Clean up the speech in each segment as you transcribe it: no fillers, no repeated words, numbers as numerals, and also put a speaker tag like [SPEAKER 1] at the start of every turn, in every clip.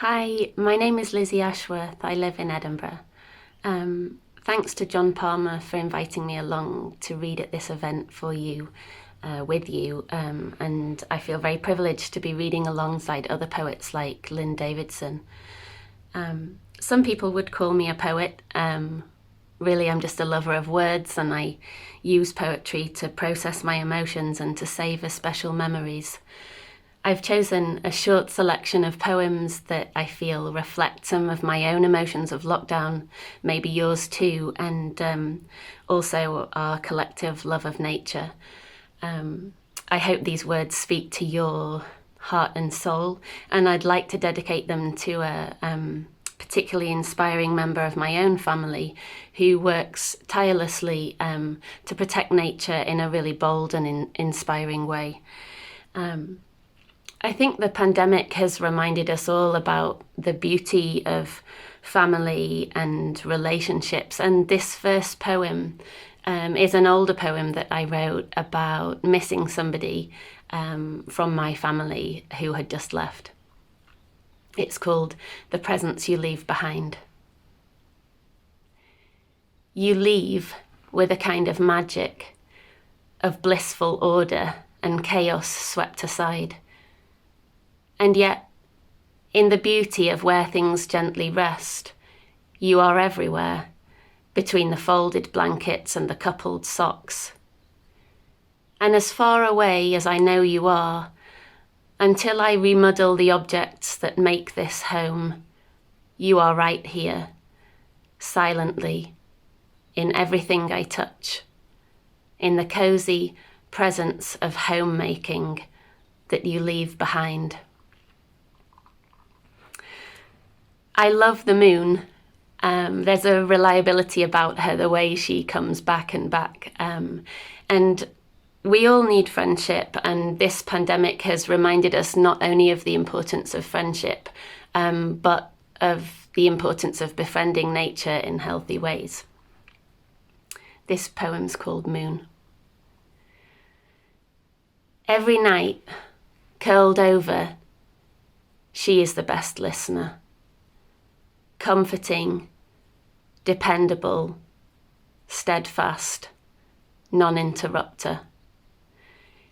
[SPEAKER 1] Hi, my name is Lizzie Ashworth. I live in Edinburgh. Thanks to John Palmer for inviting me along to read at this event for you, with you. And I feel very privileged to be reading alongside other poets like Lynn Davidson. Some people would call me a poet. Really, I'm just a lover of words, and I use poetry to process my emotions and to savour special memories. I've chosen a short selection of poems that I feel reflect some of my own emotions of lockdown, maybe yours too, and also our collective love of nature. I hope these words speak to your heart and soul, and I'd like to dedicate them to a particularly inspiring member of my own family who works tirelessly to protect nature in a really bold and inspiring way. I think the pandemic has reminded us all about the beauty of family and relationships. And this first poem is an older poem that I wrote about missing somebody from my family who had just left. It's called The Presence You Leave Behind. You leave with a kind of magic, of blissful order and chaos swept aside. And yet, in the beauty of where things gently rest, you are everywhere, between the folded blankets and the coupled socks. And as far away as I know you are, until I remuddle the objects that make this home, you are right here, silently, in everything I touch, in the cosy presence of homemaking that you leave behind. I love the moon. There's a reliability about her, the way she comes back and back. And we all need friendship, and this pandemic has reminded us not only of the importance of friendship, but of the importance of befriending nature in healthy ways. This poem's called Moon. Every night, curled over, she is the best listener. Comforting, dependable, steadfast, non-interrupter.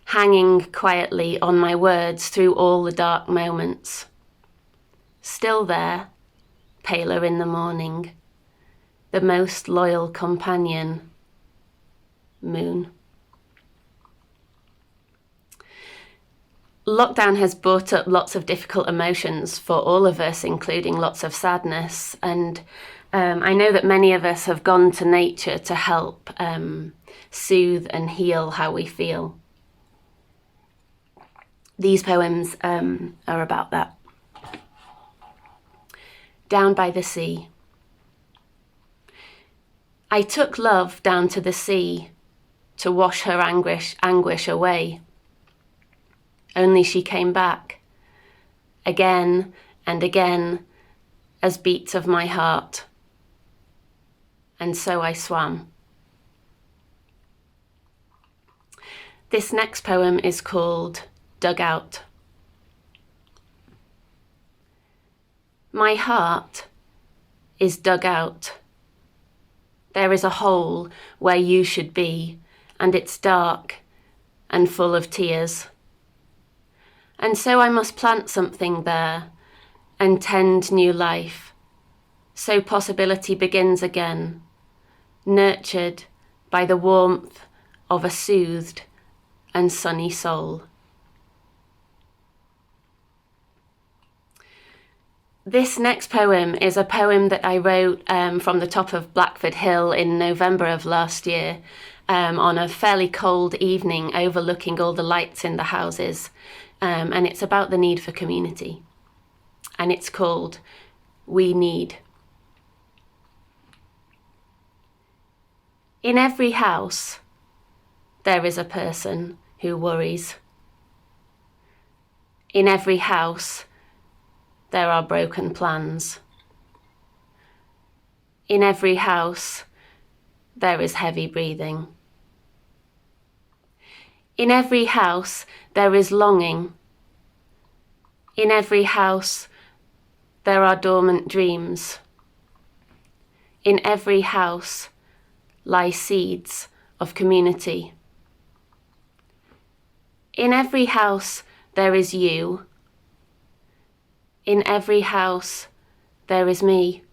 [SPEAKER 1] Hanging quietly on my words through all the dark moments. Still there, paler in the morning, the most loyal companion, Moon. Lockdown has brought up lots of difficult emotions for all of us, including lots of sadness. And I know that many of us have gone to nature to help soothe and heal how we feel. These poems are about that. Down by the sea. I took love down to the sea to wash her anguish away. Only she came back, again and again, as beats of my heart. And so I swam. This next poem is called Dugout. My heart is dug out. There is a hole where you should be, and it's dark and full of tears. And so I must plant something there and tend new life, so possibility begins again, nurtured by the warmth of a soothed and sunny soul. This next poem is a poem that I wrote from the top of Blackford Hill in November of last year, on a fairly cold evening overlooking all the lights in the houses. And it's about the need for community. And it's called We Need. In every house, there is a person who worries. In every house, there are broken plans. In every house, there is heavy breathing. In every house, there is longing. In every house, there are dormant dreams. In every house lie seeds of community. In every house there is you. In every house there is me.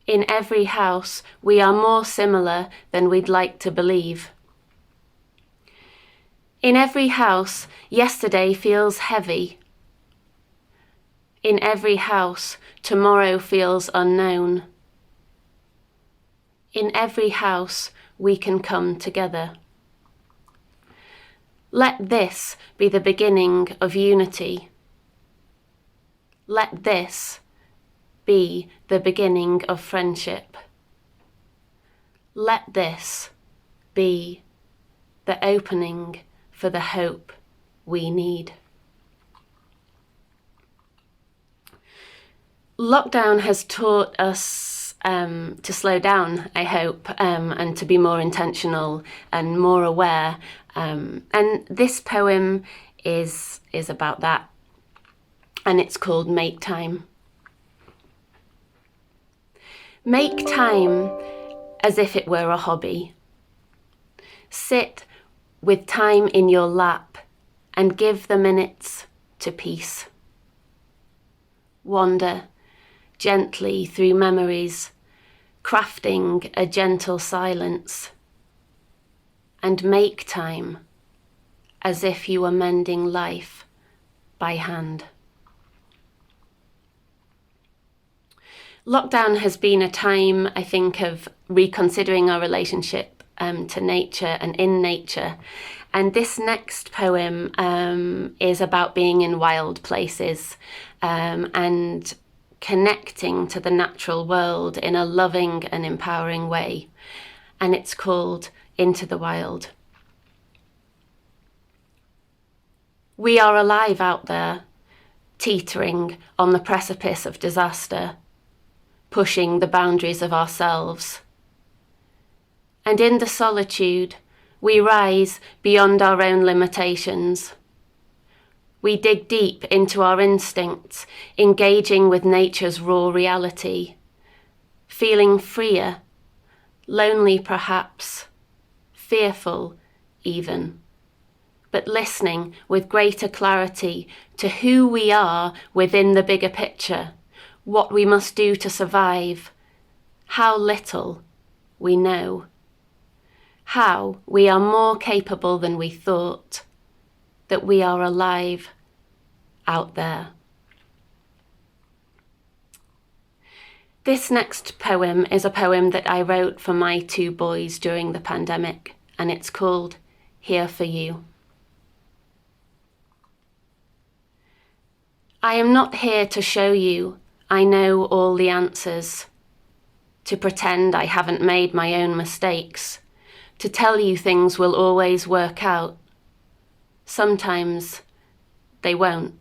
[SPEAKER 1] In every house we are more similar than we'd like to believe. In every house yesterday feels heavy. In every house tomorrow feels unknown. In every house we can come together. Let this be the beginning of unity. Let this be the beginning of friendship. Let this be the opening for the hope we need. Lockdown has taught us to slow down, I hope, and to be more intentional and more aware. And this poem is about that, and it's called Make Time. Make time as if it were a hobby. Sit with time in your lap and give the minutes to peace. Wander gently through memories, crafting a gentle silence, and make time as if you were mending life by hand. Lockdown has been a time, I think, of reconsidering our relationship to nature and in nature. And this next poem is about being in wild places and connecting to the natural world in a loving and empowering way. And it's called Into the Wild. We are alive out there, teetering on the precipice of disaster, pushing the boundaries of ourselves. And in the solitude, we rise beyond our own limitations. We dig deep into our instincts, engaging with nature's raw reality, feeling freer, lonely perhaps, fearful even, but listening with greater clarity to who we are within the bigger picture, what we must do to survive, how little we know, how we are more capable than we thought, that we are alive out there. This next poem is a poem that I wrote for my two boys during the pandemic, and it's called Here for You. I am not here to show you I know all the answers, to pretend I haven't made my own mistakes, to tell you things will always work out. Sometimes they won't.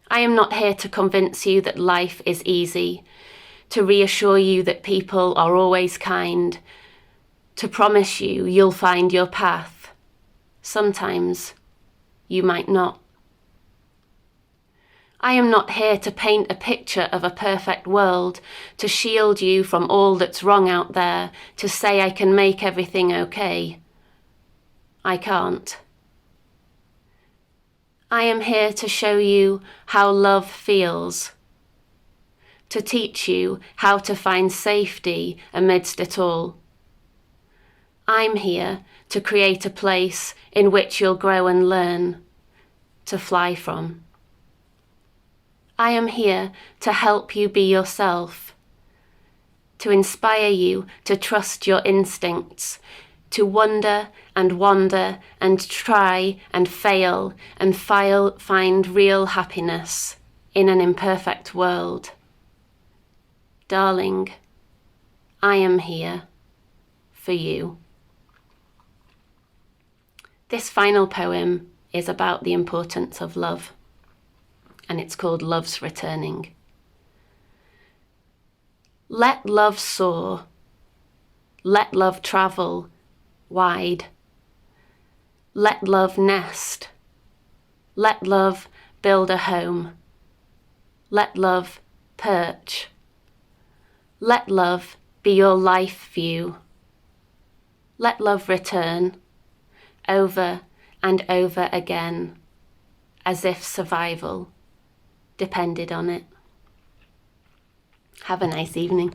[SPEAKER 1] I am not here to convince you that life is easy, to reassure you that people are always kind, to promise you you'll find your path. Sometimes you might not. I am not here to paint a picture of a perfect world, to shield you from all that's wrong out there, to say I can make everything okay. I can't. I am here to show you how love feels, to teach you how to find safety amidst it all. I'm here to create a place in which you'll grow and learn, to fly from. I am here to help you be yourself, to inspire you to trust your instincts, to wonder and wander and try and fail and find real happiness in an imperfect world. Darling, I am here for you. This final poem is about the importance of love, and it's called Love's Returning. Let love soar, let love travel wide, let love nest, let love build a home, Let love perch. Let love be your life view. Let love return over and over again, as if survival depended on it. Have a nice evening.